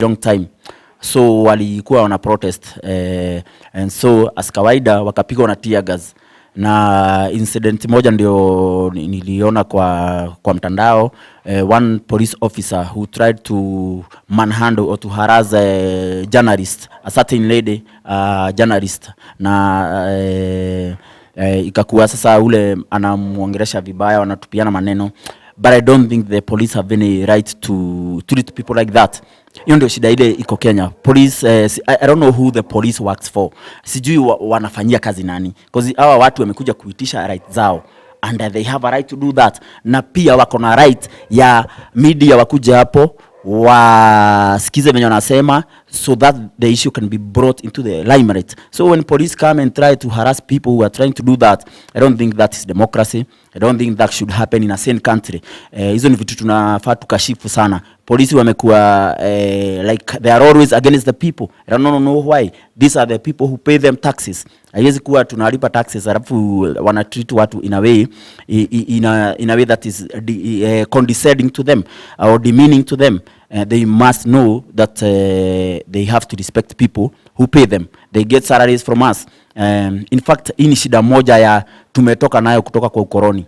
long time, so walikuwa wana protest and so as kawaida wakapigwa na tear gas, na incident moja ndio niliona kwa mtandao, one police officer who tried to manhandle or to harass a journalist, a certain lady journalist, na ikakuwa sasa ule anamuongelesha vibaya, wanatupiana maneno. But I don't think the police have any right to treat people like that. Hiyo ndio shida ile iko Kenya. Police, I don't know who the police works for. Sijui wanafanyia kazi nani. Because hawa watu wamekuja kuitisha right zao. And they have a right to do that. Na pia wako na right ya media wakuja hapo, wasikize venye wanasema, so that the issue can be brought into the limelight. So when police come and try to harass people who are trying to do that, I don't think that is democracy. I don't think that should happen in a sane country. Hizo ni vitu tunafaa tukashifu sana. Polisi wamekuwa like they are always against the people. I don't know why. These are the people who pay them taxes. Haiwezi kuwa tunalipa taxes alafu wanatreat watu in a way that is condescending to them or demeaning to them. They must know that they have to respect people who pay them. They get salaries from us. In fact, hii ni shida moja ya tumetoka nayo kutoka kwa ukoloni.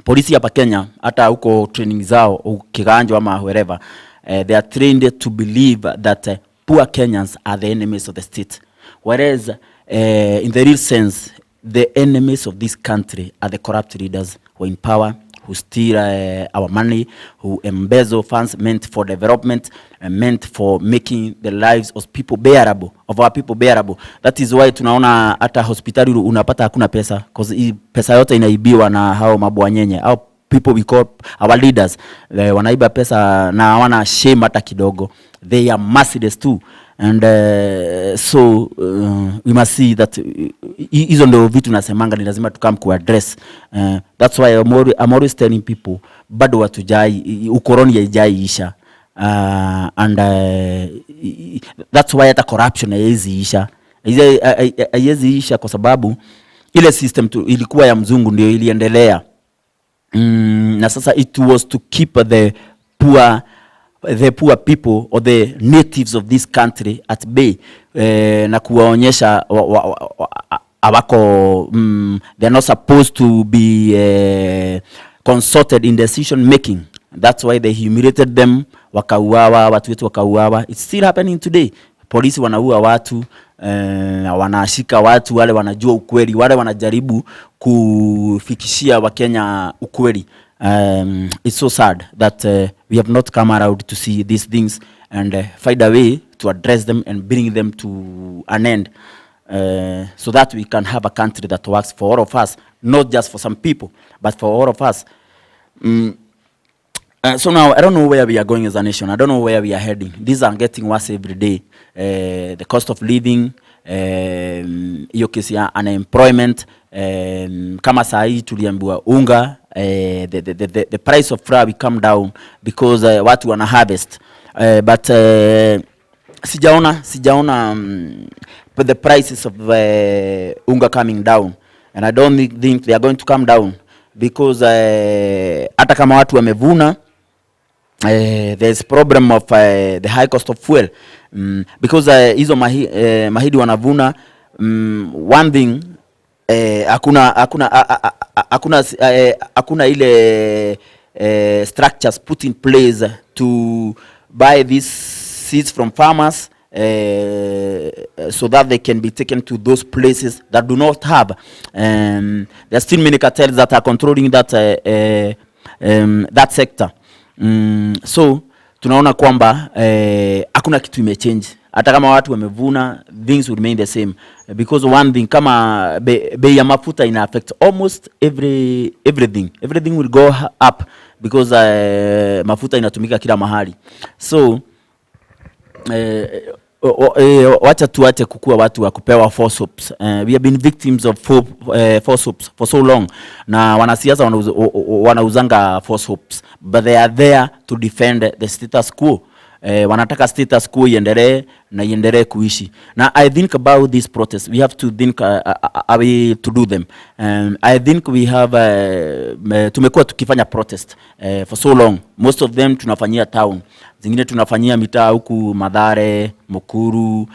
Polisi hapa Kenya, hata huko training zao, Kiganjo ama wherever, they are trained to believe that poor Kenyans are the enemies of the state. Whereas, in the real sense, the enemies of this country are the corrupt leaders who are in power, who steal our money, who embezzle funds meant for development and meant for making the lives of people bearable, of our people bearable. That is why tunaona hata hospitali unapata hakuna pesa, because pesa yote inaibiwa na hao mabwanyenye, hao people we call our leaders. Wanaiba pesa na hawana shame hata kidogo. They are merciless too. And so we must see that hizo ndio vitu nasemanga ni lazima tukam ku address. That's why I'm always telling people bado watujai ukoloni haijaisha, and that's why hata corruption haiziisha. Haiziisha kwa sababu ile system ilikuwa ya mzungu ndio iliendelea, na sasa it was to keep the poor people or the natives of this country at bay, na kuwaonyesha awako they're not supposed to be consulted in decision making. That's why they humiliated them, wakauawa, watu wetu wakauawa. It's still happening today. Polisi wanaua watu, wanashika watu wale wanajua ukweli, wale wanajaribu kufikishia Wakenya ukweli. It's so sad that we have not come around to see these things and find a way to address them and bring them to an end, so that we can have a country that works for all of us, not just for some people, but for all of us. So now, I don't know where we are going as a nation. I don't know where we are heading. These are getting worse every day. The cost of living, hiyo kesi ya unemployment, kama saa hii tuliambiwa unga, the price of flour will come down because watu wana harvest, but sijaona the prices of unga coming down, and I don't think they are going to come down because hata kama watu wamevuna, there's problem of the high cost of fuel, because hizo mahidi wanavuna, one thing, hakuna ile structures put in place to buy these seeds from farmers, so that they can be taken to those places that do not have. There are still many cartels that are controlling that sector. So tunaona kwamba hakuna kitu imechange. Hata kama watu wamevuna, things will remain the same, because one thing, kama bei ya mafuta ina affect almost everything will go up because mafuta inatumika kila mahali. So wacha tuache kukua watu wa kupewa false hopes. We have been victims of false hopes for so long, na wanasiasa wanauzanga false hopes, but they are there to defend the status quo. Wanataka status quo iendelee na iendelee kuishi. Na I think about this protest, we have to think a way to do them. I think we have tumekuwa tukifanya protest for so long. Most of them tunafanyia town, zingine tunafanyia mitaa huku Mathare, Mukuru,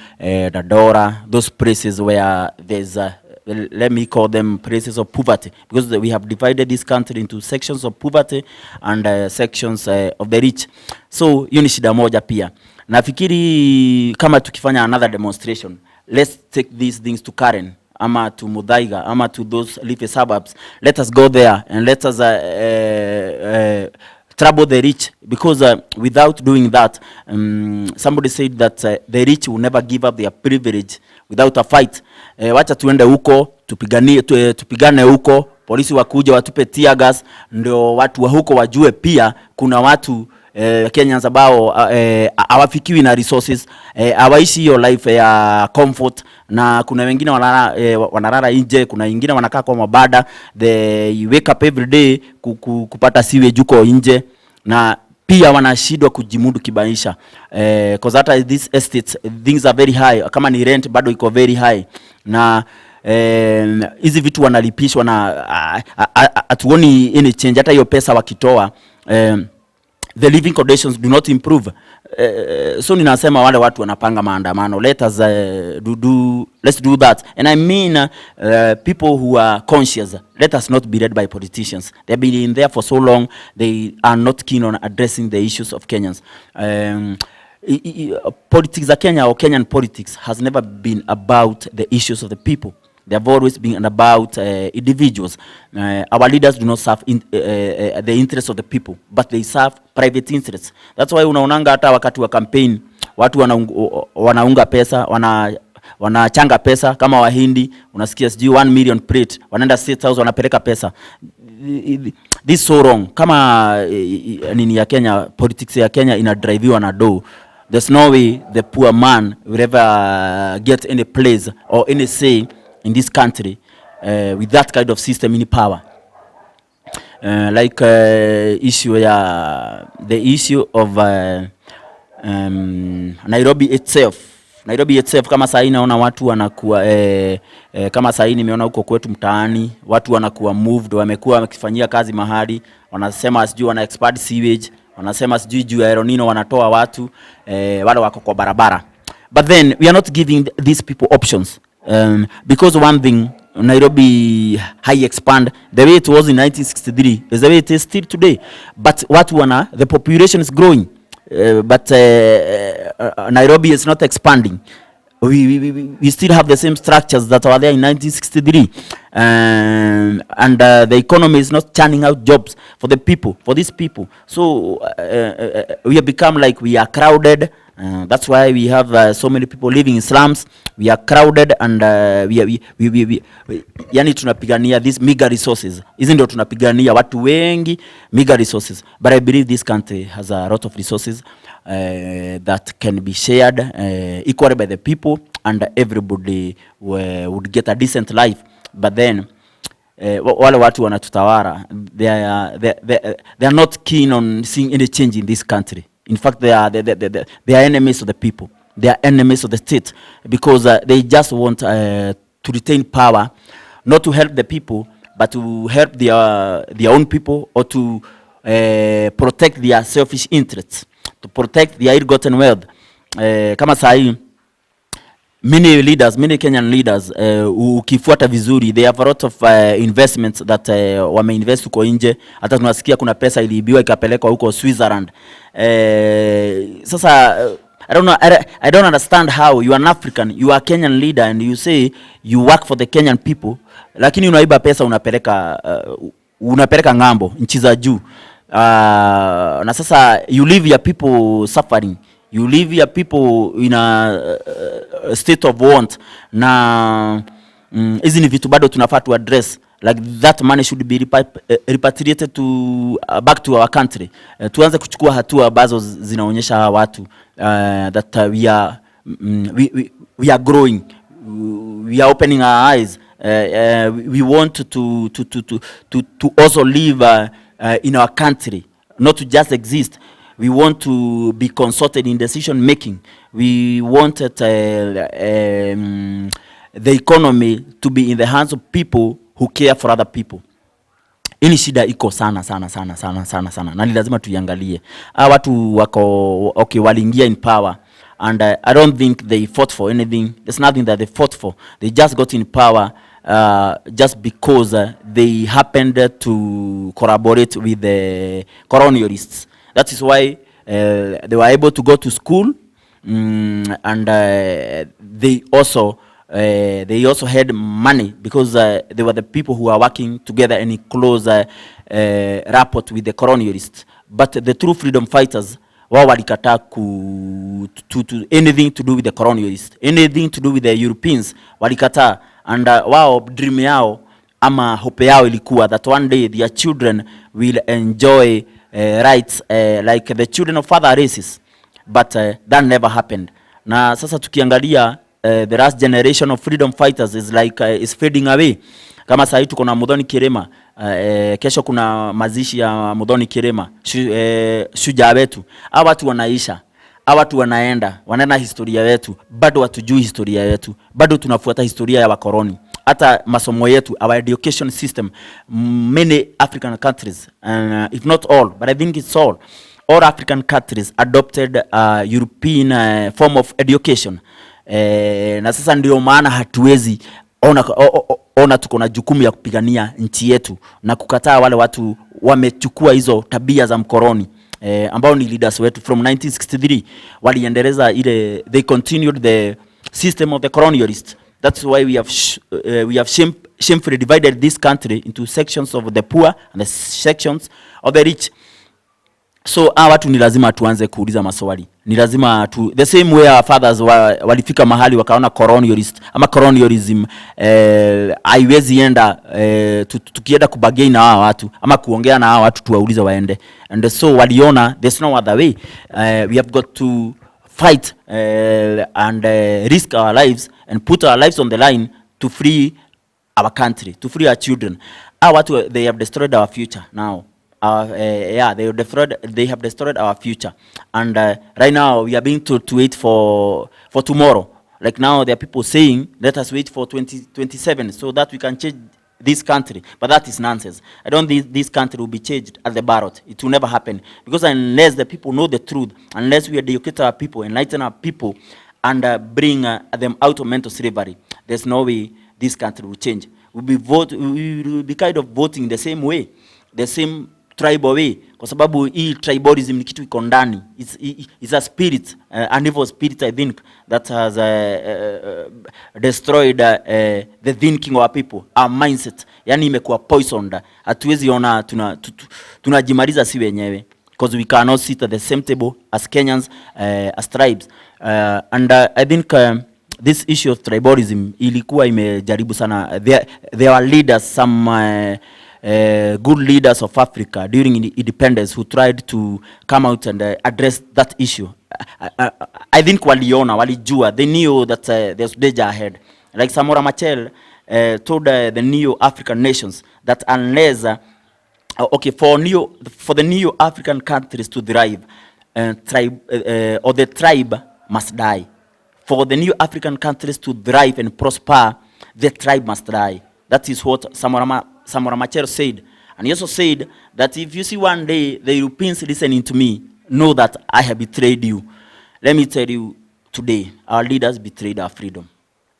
Dadora, those places where there's let me call them places of poverty, because we have divided this country into sections of poverty and sections of the rich. So hiyo ni shida moja pia. Nafikiri kama tukifanya another demonstration, let's take these things to Karen ama to Muthaiga ama to those leafy suburbs. Let us go there and let us trouble the rich, because without doing that, somebody said that the rich will never give up their privilege without a fight. Wacha tuende huko tupigane huko, polisi wakuja watupe tear gas, ndio watu wa huko wajue pia kuna watu Kenyans ambao hawafikiwi na resources, hawaishi hiyo life ya comfort, na kuna wengine wanalala nje, kuna wengine wanakaa kwa mabada, they wake up every day kupata siwe juko nje, na pia wanashindwa kujimudu kimaisha, cause hata these estates things are very high, kama ni rent bado iko very high, na hizi vitu wanalipishwa na atuoni any change. Hata hiyo pesa wakitoa the living conditions do not improve. So ninasema wale watu wanapanga maandamano, let's do that. And I mean people who are conscious. Let us not be led by politicians. They've been in there for so long, they are not keen on addressing the issues of Kenyans. Politics of Kenya or Kenyan politics has never been about the issues of the people. They have always been about individuals. Our leaders do not serve the interests of the people, but they serve private interests. That's why unaonanga hata wakati wa campaign watu wanaunga pesa, wanachanga pesa kama Wahindi, unasikia sijui 1 million plate, wanaenda State House wanapeleka pesa. This is so wrong. Kama nini ya Kenya, politics ya Kenya inadriviwa na do. There's no way the poor man will ever get any place or any say in this country with that kind of system in power. Issue the issue of Nairobi itself. Nairobi itself, kama saa hii naona watu wanakuwa kama saa hii nimeona huko kwetu mtaani watu wanakuwa moved, wamekuwa wakifanyia kazi mahali, wanasema sijui wana expand sewage, wanasema sijui juu ya El Nino wanatoa watu wale wako kwa barabara. But then we are not giving these people options. Because one thing, Nairobi high expand the way it was in 1963 is the way it is still today. But the population is growing, but Nairobi is not expanding. We still have the same structures that were there in 1963, and the economy is not churning out jobs for the people, for these people. So we have become like we are crowded. That's why we have so many people living in slums. We are crowded and yani tunapigania these meager resources. Hizi ndio tunapigania watu wengi, meager resources. But I believe this country has a lot of resources that can be shared equally by the people, and everybody would get a decent life. But then wale watu wanatutawala, they are not keen on seeing any change in this country. In fact, they are enemies of the people. They are enemies of the state, because they just want to retain power, not to help the people, but to help their own people, or to protect their selfish interests, to protect their ill-gotten wealth. Kama sahi, many Kenyan leaders, ukifuata vizuri, they have a lot of investments that wameinvest huko nje. Hata tunasikia kuna pesa iliibiwa ikapelekwa huko Switzerland. Sasa I don't understand how you are an African, you are a Kenyan leader, and you say you work for the Kenyan people, lakini unaiba pesa unapeleka ngambo nchi za juu. Na sasa you leave your people suffering. You leave your people in a state of want. Na hizi ni vitu bado tunafaa to address. Like that money should be repatriated back to our country. Tuanze kuchukua hatua ambazo zinaonyesha watu that we are growing. We are opening our eyes. We want to also live in our country, not to just exist. We want to be consulted in decision making. We wanted the economy to be in the hands of people who care for other people. Ini shida iko sana sana sana sana sana sana, na ni lazima tuiangalie. Watu wako okay, waliingia in power, and I don't think they fought for anything. There's nothing that they fought for. They just got in power just because they happened to collaborate with the colonialists. That is why they were able to go to school, and they also had money, because they were the people who are working together in close rapport with the colonialists. But the true freedom fighters, wao walikataa to anything to do with the colonialists, anything to do with the Europeans, walikataa. And wao dream yao ama hope yao ilikuwa that one day their children will enjoy rights like the children of other races. But that never happened. Na sasa tukiangalia the last generation of freedom fighters is like is fading away. Kama sasa tuko na Muthoni Kirema, kesho kuna mazishi ya Muthoni Kirema, shujaa wetu. Hawa watu wanaisha, hawa watu wanaenda historia yetu, bado hatujui historia yetu, bado tunafuata historia ya wakoloni. Hata masomo yetu, our education system, many African countries, if not all, but I think it's all African countries adopted European form of education. Na sasa ndio maana hatuwezi ona tuko na jukumu ya kupigania nchi yetu na kukataa wale watu wamechukua hizo tabia za mkoloni, ambao ni leaders wetu from 1963 waliendeleza ile, they continued the system of the colonialists. That's why we have shamefully divided this country into sections of the poor and the sections of the rich. So watu ni lazima tuanze kuuliza maswali. Ni lazima the same way our fathers walifika mahali wakaona colonialist ama colonialism haiwezi enda tukienda kubagain na hawa watu ama kuongea na hawa watu tuwaulize waende. And so waliona there's no other way. We have got to fight and risk our lives and put our lives on the line to free our country, to free our children. Hawa watu, they have destroyed our future now. They have destroyed our future, and right now we are being told to wait for tomorrow. Like now there are people saying let us wait for 2027 so that we can change this country, but that is nonsense. I don't think this country will be changed at the ballot. It will never happen, because unless the people know the truth, unless we educate our people, enlighten our people, and bring them out of mental slavery, there's no way this country will change. We will be kind of voting the same way, the same tribal way, kwa sababu hii tribalism ni kitu iko ndani. It's a spirit, an evil spirit, I think, that has destroyed the thinking of our people, our mindset. Yani imekuwa poisoned. Hatuwezi ona tunajimaliza si wenyewe, because we cannot sit at the same table as Kenyans, as tribes. And I think this issue of tribalism ilikuwa imejaribu sana. There are leaders, some good leaders of Africa during independence who tried to come out and address that issue. I think walijua, they knew that there's danger ahead. Like Samora Machel told the neo-African nations that unless for the neo-African countries to thrive, or the tribe must die. For the neo-African countries to thrive and prosper, the tribe must die. That is what Samora Machel said. And he also said that if you see one day the Europeans listening to me, know that I have betrayed you. Let me tell you today, our leaders betrayed our freedom.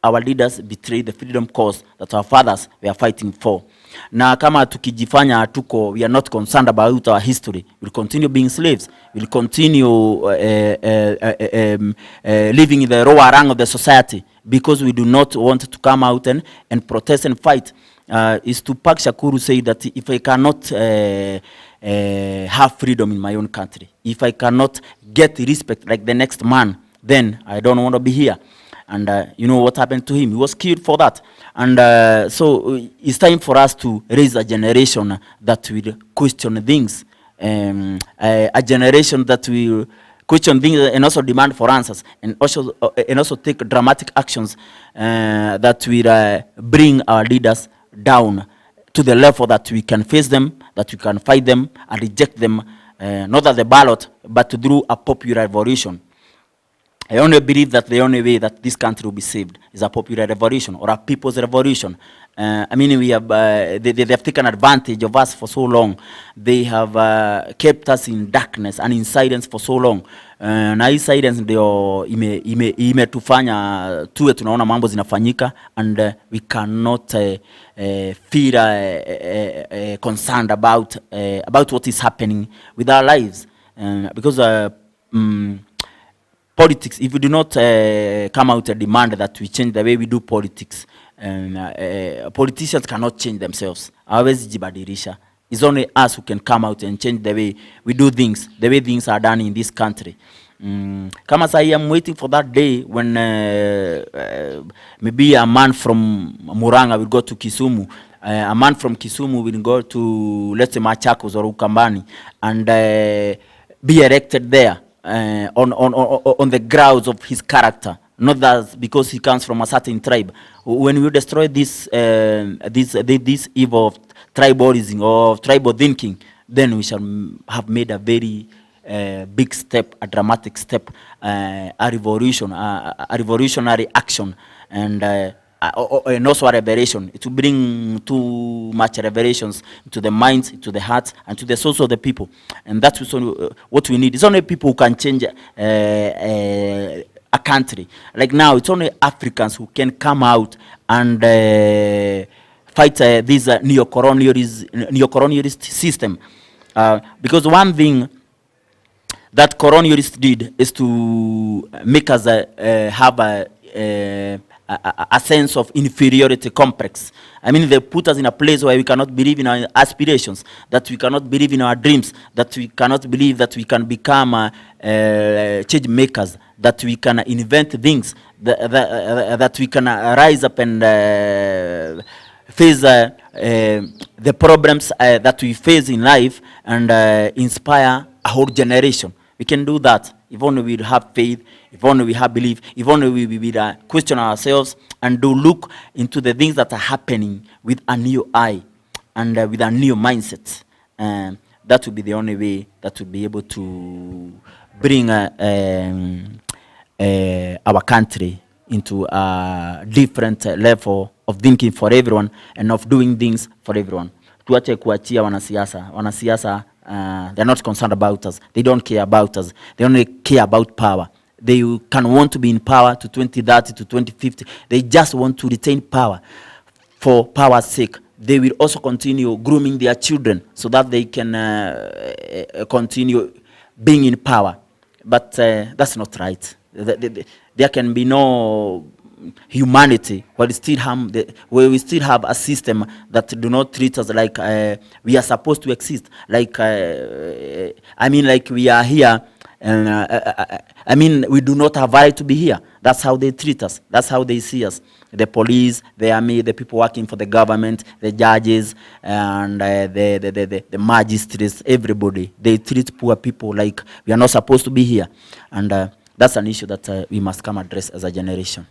Our leaders betrayed the freedom cause that our fathers were fighting for. Na kama tukijifanya hatuko, we are not concerned about our history, we'll continue being slaves. We'll continue living in the lower rank of the society, because we do not want to come out and protest and fight. Is Tupac Shakur say that if I cannot have freedom in my own country, if I cannot get respect like the next man, then I don't want to be here. And you know what happened to him? He was killed for that. And so it's time for us to raise a generation that will question things. A generation that will question things and also demand for answers, and also take dramatic actions that will bring our leaders down to the level that we can face them, that we can fight them and reject them not at the ballot, but through a popular revolution. I only believe that the only way that this country will be saved is a popular revolution or a people's revolution. I mean, we have they have taken advantage of us for so long. They have kept us in darkness and in silence for so long. Na hii silence ndio imetufanya tuwe tunaona mambo zinafanyika, and we cannot feel concerned about what is happening with our lives, because politics, if we do not come out and demand that we change the way we do politics, politicians cannot change themselves. Hawezi jibadilisha. It's only us who can come out and change the way we do things, the way things are done in this country. Kama I am waiting for that day when maybe a man from Murang'a will go to Kisumu, a man from Kisumu will go to, let's say, Machakos or Ukambani, and be elected there. On the grounds of his character, not that because he comes from a certain tribe. When we destroy this evil of tribalism or tribal thinking, then we shall have made a very big step, a dramatic step, a revolutionary action, and also a revelation. It will bring too much revelations to the minds, to the hearts, and to the souls of the people. And that's what we need. It's only people who can change a country. Like now, it's only Africans who can come out and fight this neo-colonialist system. Because one thing that colonialists did is to make us have a sense of inferiority complex. I mean, they put us in a place where we cannot believe in our aspirations, that we cannot believe in our dreams, that we cannot believe that we can become change makers, that we can invent things, that we can rise up and face the problems that we face in life and inspire a whole generation. We can do that if only we have faith, if only we have belief, if only we question ourselves and do look into the things that are happening with a new eye and with a new mindset. That will be the only way that will be able to bring our country into a different level of thinking for everyone and of doing things for everyone. Tuache kuachia wanasiasa. They're not concerned about us. They don't care about us. They only care about power. They can want to be in power to 2030 to 2050. They just want to retain power for power's sake. They will also continue grooming their children so that they can continue being in power. But that's not right. There can be no humanity where we still have a system that do not treat us like we are supposed to exist. Like I mean, like we are here, and I mean, we do not have right to be here. That's how they treat us. That's how they see us. The police, the army, the people working for the government, the judges, and the magistrates, everybody. They treat poor people like we are not supposed to be here, and that's an issue that we must come address as a generation.